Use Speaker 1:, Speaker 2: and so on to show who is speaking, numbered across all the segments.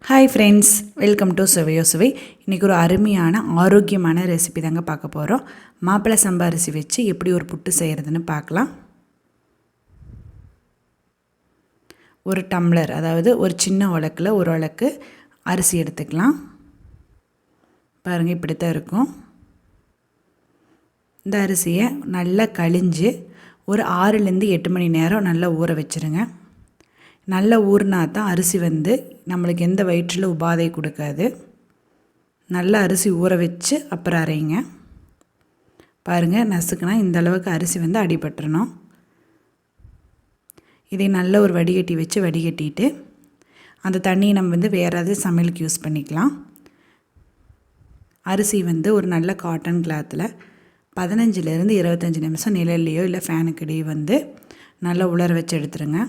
Speaker 1: Hi friends, welcome to சுவையோ சுவை. இன்றைக்கி ஒரு அருமையான ஆரோக்கியமான ரெசிபி தாங்க பார்க்க போகிறோம். மாப்பிள்ளை சம்பா அரிசி வச்சு எப்படி ஒரு புட்டு செய்கிறதுன்னு பார்க்கலாம். ஒரு டம்ளர், அதாவது ஒரு சின்ன உலக்கில் ஒரு உலக்கு அரிசி எடுத்துக்கலாம். பாருங்கள், இப்படி தான் இருக்கும். இந்த அரிசியை நல்லா கழிஞ்சு ஒரு 6லேருந்து 8 மணி நேரம் நல்லா ஊற வச்சுருங்க. நல்லா ஊறினா தான் அரிசி நம்மளுக்கு எந்த வயிற்றில் உபாதை கொடுக்காது. நல்லா அரிசி ஊற வச்சு அப்புறம் அரைங்க. பாருங்கள், நசுக்குனா இந்த அளவுக்கு அரிசி அடிபட்டுறணும். இதை நல்ல ஒரு வடிகட்டி வச்சு வடிகட்டிட்டு அந்த தண்ணியை நம்ம வேறு ஏதாவது சமையலுக்கு யூஸ் பண்ணிக்கலாம். அரிசி ஒரு நல்ல காட்டன் கிளாத்தில் 15லேருந்து 25 நிமிஷம் நிழல்லையோ இல்லை ஃபேனுக்கடியோ நல்லா உலர வச்சு எடுத்துருங்க.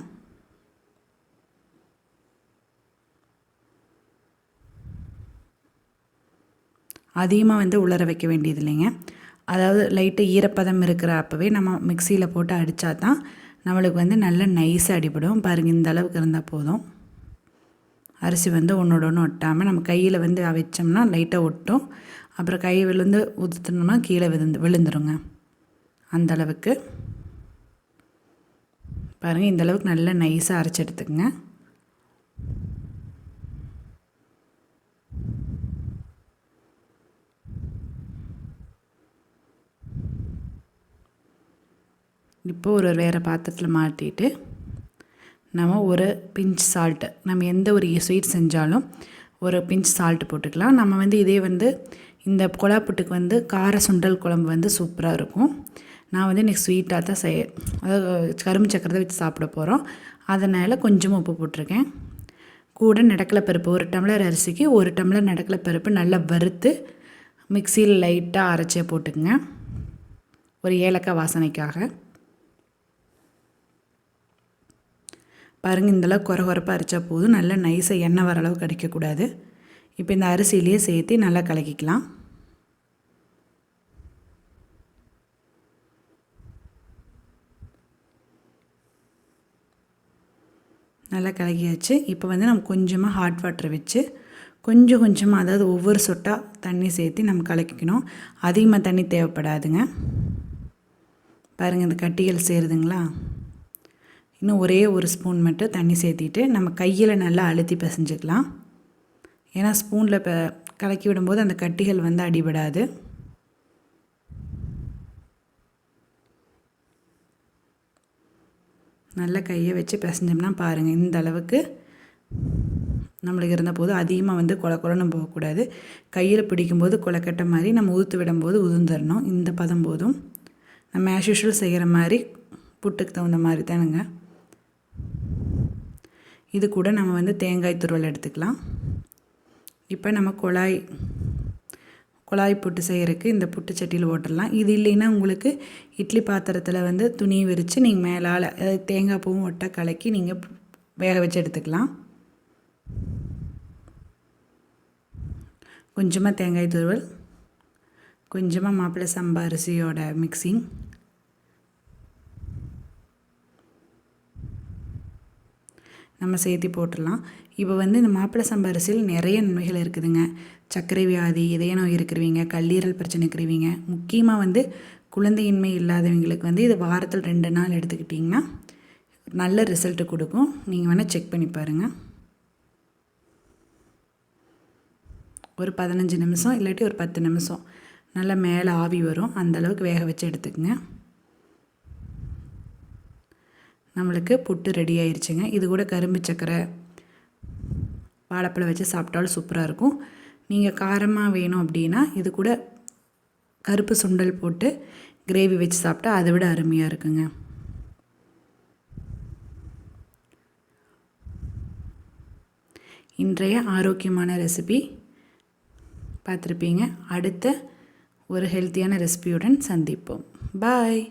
Speaker 1: அதிகமாக உலர வைக்க வேண்டியது இல்லைங்க. அதாவது லைட்டாக ஈரப்பதம் இருக்கிற அப்போவே நம்ம மிக்சியில் போட்டு அடித்தா தான் நம்மளுக்கு நல்ல நைஸாக அடிபடும். பாருங்கள், இந்த அளவுக்கு இருந்தால் போதும். அரிசி ஒன்றோட ஒன்று ஒட்டாமல் நம்ம கையில் வச்சோம்னா லைட்டாக ஒட்டும். அப்புறம் கை விழுந்து ஊற்றுனோம்னா கீழே விழுந்துருங்க. அந்த அளவுக்கு பாருங்கள், இந்த அளவுக்கு நல்லா நைஸாக அரைச்சி எடுத்துக்கங்க. இப்போ ஒரு வேறு பாத்திரத்தில் மாட்டிட்டு நம்ம ஒரு பிஞ்ச் சால்ட்டு, நம்ம எந்த ஒரு ஸ்வீட் செஞ்சாலும் ஒரு பிஞ்ச் சால்ட்டு போட்டுக்கலாம். நம்ம இதே இந்த கொழாப்புட்டுக்கு கார சுண்டல் குழம்பு சூப்பராக இருக்கும். நான் இன்றைக்கி ஸ்வீட்டாக தான் அதாவது கரும்பு சக்கரை வச்சு சாப்பிட போகிறோம். அதனால் கொஞ்சமாக உப்பு போட்டிருக்கேன். கூட நடக்கலை பருப்பு, ஒரு டம்ளர் அரிசிக்கு ஒரு டம்ளர் நடக்கலை பருப்பு நல்லா வறுத்து மிக்சியில் லைட்டாக அரைச்சே போட்டுக்குங்க, ஒரு ஏலக்காய் வாசனைக்காக. பாருங்கள், இந்தளவு குறப்பாக அரைச்சா போதும். நல்லா நைஸாக எண்ணெய் வர அளவுக்கு அடிக்கக்கூடாது. இப்போ இந்த அரிசியிலேயே சேர்த்து நல்லா கலக்கிக்கலாம். நல்லா கலக்கியாச்சு. இப்போ நம்ம கொஞ்சமாக ஹாட் வாட்டர் வச்சு கொஞ்சம் கொஞ்சமாக, அதாவது ஒவ்வொரு சொட்டாக தண்ணி சேர்த்து நம்ம கலக்கிக்கணும். அதிகமாக தண்ணி தேவைப்படாதுங்க. பாருங்கள், இந்த கட்டிகள் சேருதுங்களா? இன்னும் ஒரே ஒரு ஸ்பூன் மட்டும் தண்ணி சேர்த்திட்டு நம்ம கையில் நல்லா அழுத்தி பிசைஞ்சிக்கலாம். ஏன்னா ஸ்பூனில் கலக்கி விடும்போது அந்த கட்டிகள் அடிபடாது. நல்லா கையை வச்சு பிசைஞ்சோம்னா பாருங்கள், இந்த அளவுக்கு நம்மளுக்கு இருந்த போது அதிகமாக கொலன்னு போகக்கூடாது. கையில் பிடிக்கும்போது கொலக்கட்டை மாதிரி நம்ம ஊற்று விடும்போது உதிர்ந்துடணும். இந்த பதம் போதும். நம்ம ஆஸ் யூஷுவல் செய்கிற மாதிரி புட்டுக்கு தகுந்த மாதிரி தானுங்க. இது கூட நம்ம தேங்காய் துருவல் எடுத்துக்கலாம். இப்போ நம்ம குழாய் புட்டு செய்கிறதுக்கு இந்த புட்டு சட்டியில் ஓட்டலாம். இது இல்லைன்னா உங்களுக்கு இட்லி பாத்திரத்தில் துணி விரித்து நீங்கள் மேலால், அதாவது தேங்காய் பூவும் ஒட்டை கலக்கி நீங்கள் வேக வச்சு எடுத்துக்கலாம். கொஞ்சமாக தேங்காய் துருவல், கொஞ்சமாக மாப்பிள்ளை சம்பா அரிசியோட மிக்சிங், நம்ம சேர்த்து போட்டுடலாம். இப்போ இந்த மாப்பிள்ளை சம்பா அரிசியில் நிறைய நன்மைகள் இருக்குதுங்க. சர்க்கரை வியாதி, இதய நோய் இருக்கிறவங்க, கல்லீரல் பிரச்சனை இருக்கிறவங்க, முக்கியமாக குழந்தையின்மை இல்லாதவங்களுக்கு இது வாரத்தில் 2 நாள் எடுத்துக்கிட்டிங்கன்னா நல்ல ரிசல்ட்டு கொடுக்கும். நீங்கள் வேணால் செக் பண்ணி பாருங்கள். ஒரு 15 நிமிஷம் இல்லாட்டி ஒரு 10 நிமிஷம் நல்லா மேலே ஆவி வரும், அந்தளவுக்கு வேக வச்சு எடுத்துக்கங்க. நம்மளுக்கு புட்டு ரெடி ஆயிடுச்சுங்க. இது கூட கரும்பு சக்கரை, வாழைப்பழம் வச்சு சாப்பிட்டாலும் சூப்பராக இருக்கும். நீங்கள் காரமாக வேணும் அப்படின்னா இது கூட கருப்பு சுண்டல் போட்டு கிரேவி வச்சு சாப்பிட்டா அதை விட அருமையாக இருக்குங்க. இன்றைய ஆரோக்கியமான ரெசிபி பார்த்துருப்பீங்க. அடுத்த ஒரு ஹெல்த்தியான ரெசிபியுடன் சந்திப்போம். பாய்.